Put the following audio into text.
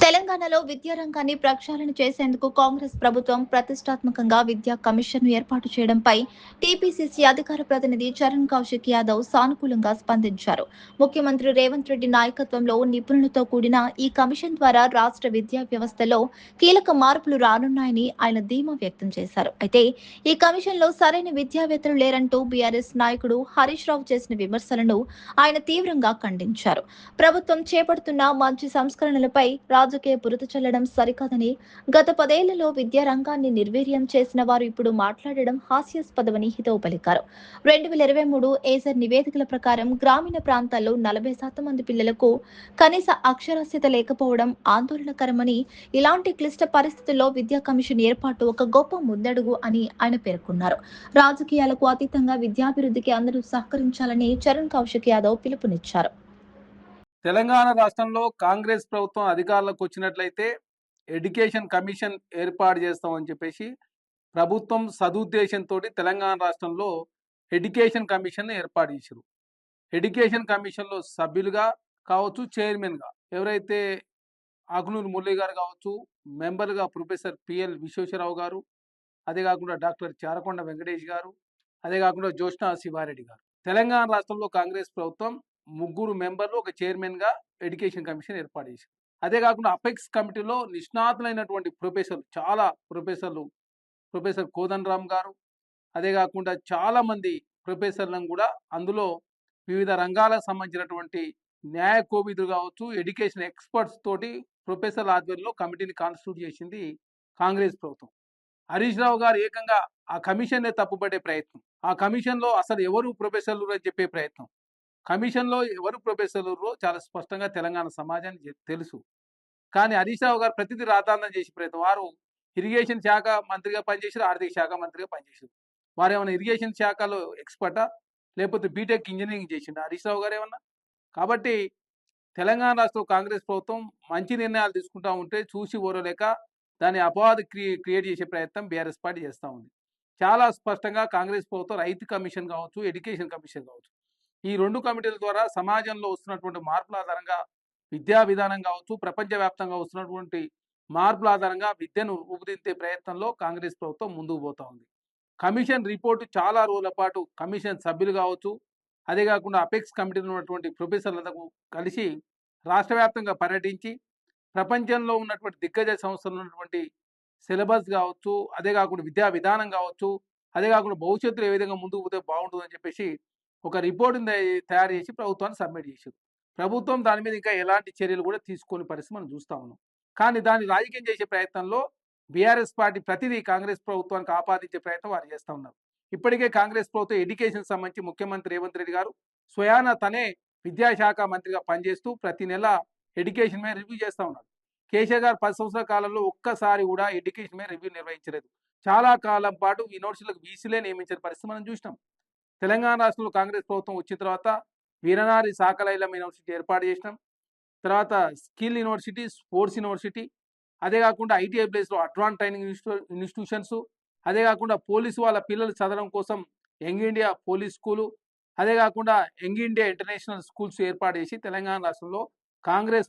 తెలంగాణలో విద్యారంగాన్ని ప్రక్షాళన చేసేందుకు కాంగ్రెస్ ప్రభుత్వం ప్రతిష్టాత్మకంగా విద్యా కమిషన్ను ఏర్పాటు చేయడంపై టీపీసీసీ అధికార ప్రతినిధి చరణ్ కౌశిక్ యాదవ్ సానుకూలంగా స్పందించారు. ముఖ్యమంత్రి రేవంత్ రెడ్డి నాయకత్వంలో నిపుణులతో కూడిన ఈ కమిషన్ ద్వారా రాష్ట్ర విద్యా వ్యవస్థలో కీలక మార్పులు రానున్నాయని ఆయన ధీమా వ్యక్తం చేశారు. అయితే ఈ కమిషన్లో సరైన విద్యావేత్తలు లేరంటూ బీఆర్ఎస్ నాయకుడు హరీష్ రావు చేసిన విమర్శలను ఆయన తీవ్రంగా ఖండించారు. ప్రభుత్వం చేపడుతున్న మంచి సంస్కరణలపై రాజకీయ బురద చల్లడం సరికాదని, గత 10 ఏళ్లలో విద్యా రంగాన్ని నిర్వీర్యం చేసిన వారు ఇప్పుడు మాట్లాడడం హాస్యాస్పదమని హితవు పలికారు. 2023 ఏజర్ నివేదికల ప్రకారం గ్రామీణ ప్రాంతాల్లో 40% మంది పిల్లలకు కనీస అక్షరాస్యత లేకపోవడం ఆందోళనకరమని, ఇలాంటి క్లిష్ట పరిస్థితుల్లో విద్యా కమిషన్ ఏర్పాటు ఒక గొప్ప ముందడుగు అని ఆయన పేర్కొన్నారు. రాజకీయాలకు అతీతంగా విద్యాభివృద్ధికి అందరూ సహకరించాలని చరణ్ కౌశిక్ యాదవ్ పిలుపునిచ్చారు. తెలంగాణ రాష్ట్రంలో కాంగ్రెస్ ప్రభుత్వం అధికారంలోకి వచ్చినట్లయితే ఎడ్యుకేషన్ కమిషన్ ఏర్పాటు చేస్తామని చెప్పేసి ప్రభుత్వం సదుద్దేశంతో తెలంగాణ రాష్ట్రంలో ఎడ్యుకేషన్ కమిషన్ ఏర్పాటు చేశారు. ఎడ్యుకేషన్ కమిషన్లో సభ్యులుగా కావచ్చు, చైర్మన్గా ఎవరైతే ఆకునూరు మురళి గారు కావచ్చు, మెంబర్గా ప్రొఫెసర్ పిఎల్ విశ్వేశ్వరరావు గారు, అదే కాకుండా డాక్టర్ చారకొండ వెంకటేష్ గారు, అదే కాకుండా జ్యోత్స్నా శివారెడ్డి గారు. తెలంగాణ రాష్ట్రంలో కాంగ్రెస్ ప్రభుత్వం ముగ్గురు మెంబర్లు, ఒక చైర్మన్గా ఎడ్యుకేషన్ కమిషన్ ఏర్పాటు చేశారు. అదే కాకుండా అపెక్స్ కమిటీలో నిష్ణాతులైనటువంటి చాలా ప్రొఫెసర్లు, ప్రొఫెసర్ కోదండరామ్ గారు, అదే కాకుండా చాలామంది ప్రొఫెసర్లను కూడా అందులో వివిధ రంగాలకు సంబంధించినటువంటి న్యాయ కోవిదులు కావచ్చు, ఎడ్యుకేషన్ ఎక్స్పర్ట్స్ తోటి ప్రొఫెసర్ల ఆధ్వర్యంలో కమిటీని కాన్స్టిట్యూట్ చేసింది కాంగ్రెస్ ప్రభుత్వం. హరీష్ రావు గారు ఏకంగా ఆ కమిషన్నే తప్పుపట్టే ప్రయత్నం, ఆ కమిషన్లో అసలు ఎవరు ప్రొఫెసర్లు అని చెప్పే ప్రయత్నం. కమిషన్లో ఎవరు ప్రొఫెసర్లు చాలా స్పష్టంగా తెలంగాణ సమాజానికి తెలుసు. కానీ హరీష్ రావు గారు ప్రతిదీ రాద్ధాంతం చేసే ప్రయత్నం. వారు ఇరిగేషన్ శాఖ మంత్రిగా పనిచేశారు, ఆర్థిక శాఖ మంత్రిగా పనిచేశారు. వారు ఏమైనా ఇరిగేషన్ శాఖలో ఎక్స్పర్టా, లేకపోతే బీటెక్ ఇంజనీరింగ్ చేసిండు హరీష్ రావు గారు ఏమన్నా? కాబట్టి తెలంగాణ రాష్ట్ర కాంగ్రెస్ ప్రభుత్వం మంచి నిర్ణయాలు తీసుకుంటా ఉంటే చూసి ఓరలేక దాన్ని అపవాదు క్రియేట్ చేసే ప్రయత్నం బీఆర్ఎస్ పార్టీ చేస్తూ ఉంది. చాలా స్పష్టంగా కాంగ్రెస్ ప్రభుత్వం రైతు కమిషన్ కావచ్చు, ఎడ్యుకేషన్ కమిషన్ కావచ్చు, ఈ 2 కమిటీల ద్వారా సమాజంలో వస్తున్నటువంటి మార్పుల ఆధారంగా విద్యా విధానం కావచ్చు, ప్రపంచవ్యాప్తంగా వస్తున్నటువంటి మార్పుల ఆధారంగా విద్యను రూపుదిద్దే ప్రయత్నంలో కాంగ్రెస్ ప్రభుత్వం ముందుకు పోతా ఉంది. కమిషన్ రిపోర్టు చాలా రోజుల పాటు కమిషన్ సభ్యులు కావచ్చు, అదే కాకుండా అపెక్స్ కమిటీలో ఉన్నటువంటి ప్రొఫెసర్లకు కలిసి రాష్ట్ర వ్యాప్తంగా పర్యటించి ప్రపంచంలో ఉన్నటువంటి దిగ్గజ సంస్థలు ఉన్నటువంటి సిలబస్ కావచ్చు, అదే కాకుండా విద్యా విధానం కావచ్చు, అదే కాకుండా భవిష్యత్తులో ఏ విధంగా ముందుకు పోతే బాగుంటుందని చెప్పేసి ఒక రిపోర్ట్ని తయారు చేసి ప్రభుత్వాన్ని సబ్మిట్ చేశారు. ప్రభుత్వం దాని మీద ఇంకా ఎలాంటి చర్యలు కూడా తీసుకోని పరిస్థితి మనం చూస్తూ ఉన్నాం. కానీ దాన్ని రాజకీయం చేసే ప్రయత్నంలో బీఆర్ఎస్ పార్టీ ప్రతిదీ కాంగ్రెస్ ప్రభుత్వానికి ఆపాదించే ప్రయత్నం వారు చేస్తూ ఉన్నారు. ఇప్పటికే కాంగ్రెస్ ప్రభుత్వం ఎడ్యుకేషన్ సంబంధించి ముఖ్యమంత్రి రేవంత్ రెడ్డి గారు స్వయాన తనే విద్యాశాఖ మంత్రిగా పనిచేస్తూ ప్రతి నెల ఎడ్యుకేషన్ మీద రివ్యూ చేస్తూ ఉన్నారు. కేసీఆర్ గారు 10 సంవత్సరాల కాలంలో ఒక్కసారి కూడా ఎడ్యుకేషన్ మీద రివ్యూ నిర్వహించలేదు. చాలా కాలం పాటు యూనివర్సిటీలకు వీసీలే నియమించిన పరిస్థితి మనం చూసినాం. తెలంగాణ రాష్ట్రంలో కాంగ్రెస్ ప్రభుత్వం వచ్చిన తర్వాత వీరనారి సాకలైలం యూనివర్సిటీ ఏర్పాటు చేసినాం. తర్వాత స్కిల్ యూనివర్సిటీ, స్పోర్ట్స్ యూనివర్సిటీ, అదే కాకుండా ఐటీఐ ప్లేస్లో అడ్వాన్స్ ట్రైనింగ్ ఇన్స్టిట్యూషన్స్, అదే కాకుండా పోలీసు వాళ్ళ పిల్లలు చదవడం కోసం యంగ్ ఇండియా పోలీస్ స్కూలు, అదే కాకుండా యంగ్ ఇండియా ఇంటర్నేషనల్ స్కూల్స్ ఏర్పాటు చేసి తెలంగాణ రాష్ట్రంలో కాంగ్రెస్